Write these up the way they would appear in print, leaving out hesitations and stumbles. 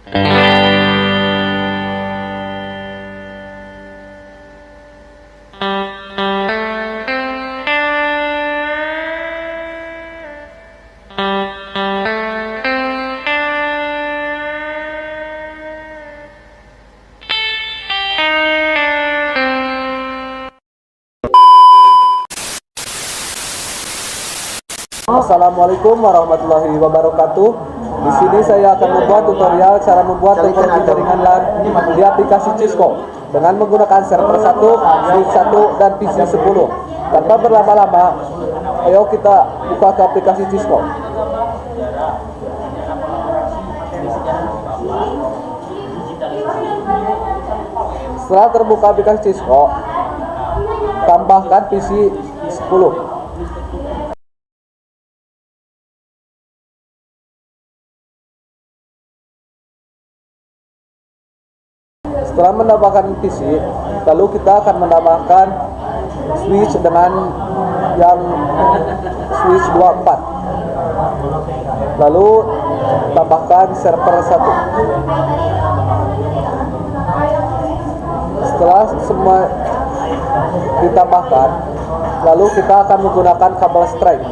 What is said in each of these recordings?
Assalamualaikum warahmatullahi wabarakatuh. Di sini saya akan membuat tutorial cara membuat topologi jaringan LAN di aplikasi Cisco dengan menggunakan server 1, switch 1, dan PC 10. Tanpa berlama-lama, ayo kita buka ke aplikasi Cisco. Setelah terbuka aplikasi Cisco, tambahkan PC 10. Setelah menambahkan PC, lalu kita akan menambahkan switch dengan yang switch 24. Lalu tambahkan server 1. Setelah semua ditambahkan, lalu kita akan menggunakan kabel strike.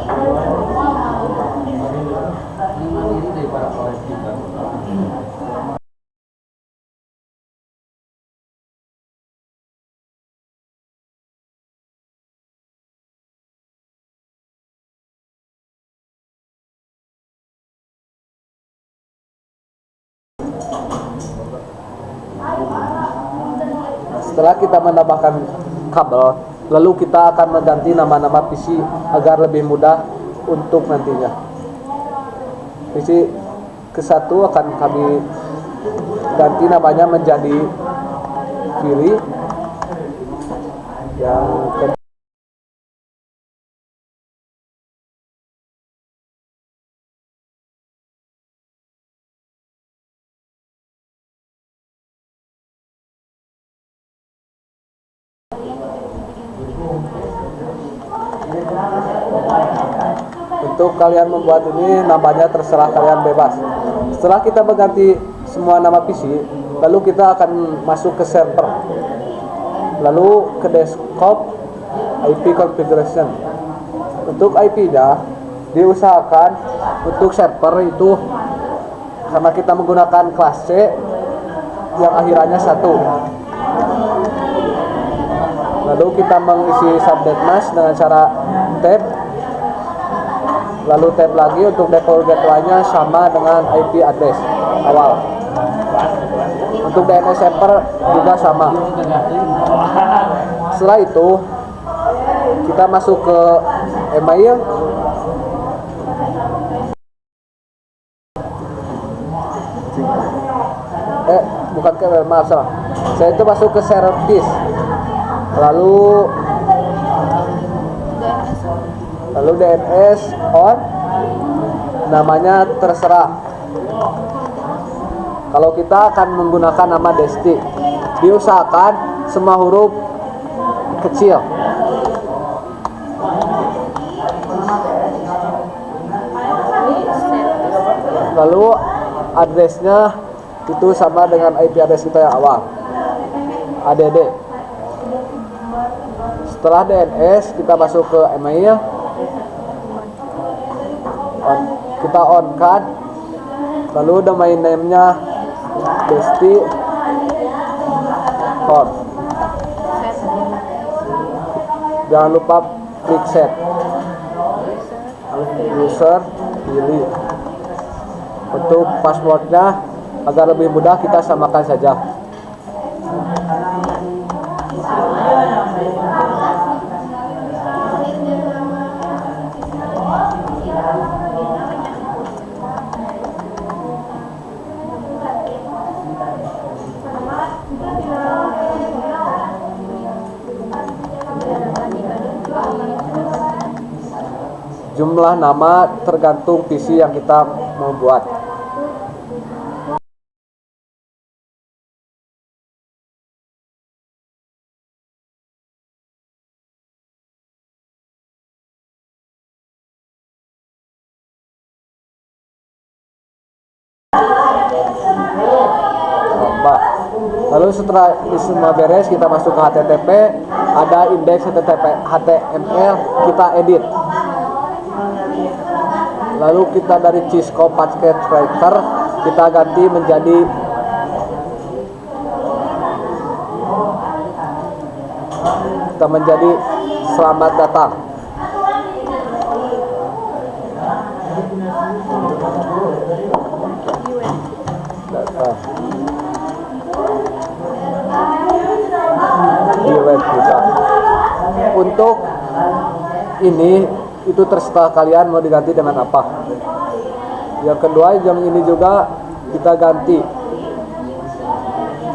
Setelah kita menambahkan kabel, lalu kita akan mengganti nama-nama PC agar lebih mudah untuk nantinya. PC ke-1 akan kami ganti namanya menjadi kiri. Yang kedua, untuk kalian membuat ini namanya terserah kalian, bebas. Setelah kita mengganti semua nama PC, lalu kita akan masuk ke server, lalu ke desktop IP configuration. Untuk IP-nya diusahakan untuk server itu karena kita menggunakan kelas C yang akhirannya 1. Lalu kita mengisi subnet mask dengan cara tab, lalu tab lagi. Untuk default gateway-nya sama dengan IP address awal. Untuk DNS server juga sama. Setelah itu kita masuk ke email, bukan ke email, maaf salah. Saya itu masuk ke service, lalu DNS on, namanya terserah. Kalau kita akan menggunakan nama Desti, diusahakan semua huruf kecil. Lalu addressnya itu sama dengan IP address kita yang awal, ADD. Setelah DNS, kita masuk ke email, kita on kan, lalu domain name-nya desti.com. Jangan lupa klik set. User pilih. Untuk passwordnya agar lebih mudah kita samakan saja. Jumlah nama tergantung PC yang kita mau buat. Lalu setelah ini semua beres, kita masuk ke HTTP, ada indeks HTML, kita edit. Lalu kita dari Cisco Packet Tracker kita ganti menjadi selamat datang. Di web kita. Untuk ini itu terserah kalian mau diganti dengan apa. Yang kedua, yang ini juga kita ganti.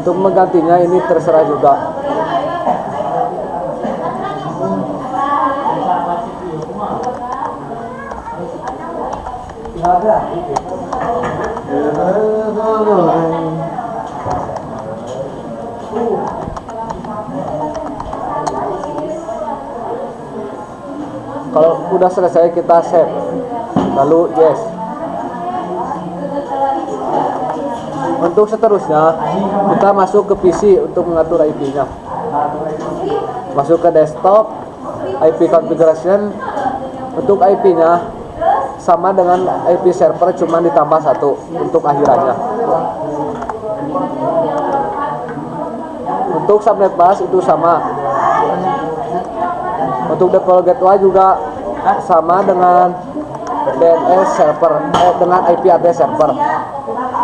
Untuk menggantinya ini terserah juga. Kalau udah selesai kita save, lalu yes. Untuk seterusnya kita masuk ke PC untuk mengatur IP-nya. Masuk ke desktop, IP configuration. Untuk IP-nya sama dengan IP server, cuma ditambah 1 untuk akhirannya. Untuk subnet bus itu sama. Untuk default gateway juga sama dengan DNS server, dengan IP address server.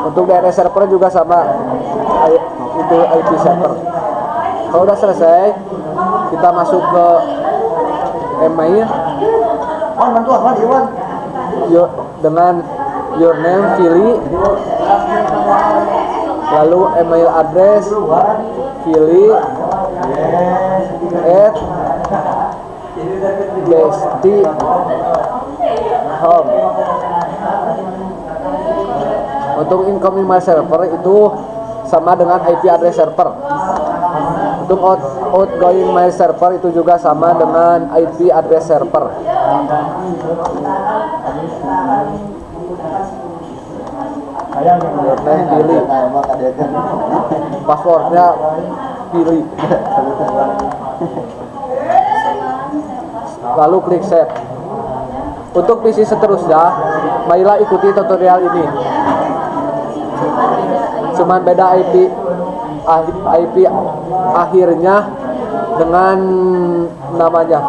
Untuk DNS server juga sama, itu IP server. Kalau udah selesai, kita masuk ke email. Dengan your name, Fili, lalu email address Fili at home. Untuk incoming mail server itu sama dengan IP address server. Untuk outgoing mail server itu juga sama dengan IP address server. Pilih passwordnya, pilih, lalu klik save. Untuk PC seterusnya, marilah ikuti tutorial ini. Cuman beda IP akhirnya dengan namanya.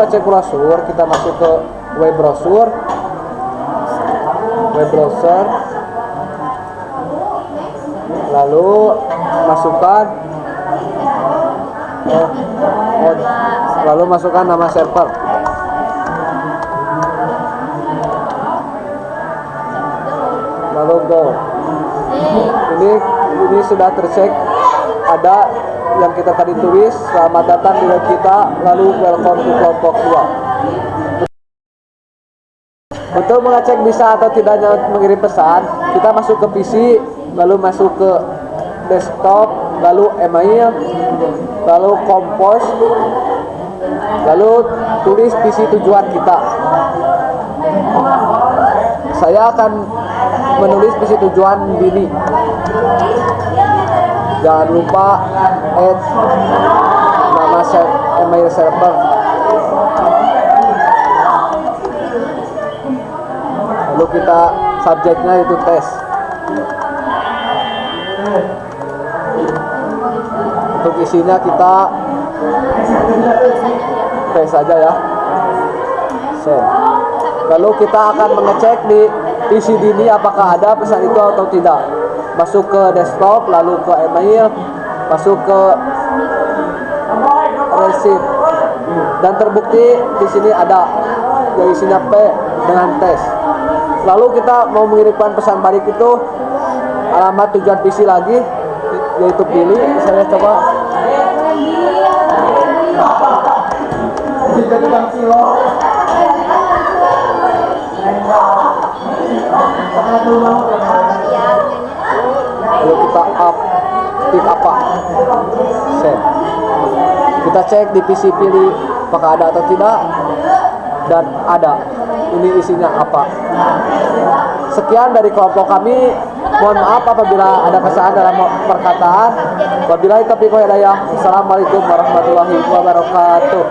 ngecek brosur, kita masuk ke web browser, lalu masukkan nama server. Lalu go. Ini sudah tercek, ada yang kita tadi tulis, selamat datang di web kita, lalu welcome to kelompok 2. Untuk mengecek bisa atau tidaknya mengirim pesan, kita masuk ke PC, lalu masuk ke desktop, lalu email, lalu compose, lalu tulis PC tujuan kita. Saya akan menulis PC tujuan Bini. Jangan lupa add nama email server. Lalu kita subjeknya itu tes. Untuk isinya kita tes saja ya. Send. Lalu kita akan mengecek di PC Dini apakah ada pesan itu atau tidak. Masuk ke desktop, lalu ke email, masuk ke receipt, dan terbukti di sini ada yang isinya P dengan tes. Lalu kita mau mengirimkan pesan balik itu alamat tujuan PC lagi, yaitu pilih. Saya coba. Lalu kita update apa? Send. Kita cek di PC pilih apakah ada atau tidak, dan ada. Ini isinya apa? Sekian dari kelompok kami. Mohon maaf apabila ada kesalahan dalam perkataan. Wabillahi taufiq wal hidayah. Assalamualaikum warahmatullahi wabarakatuh.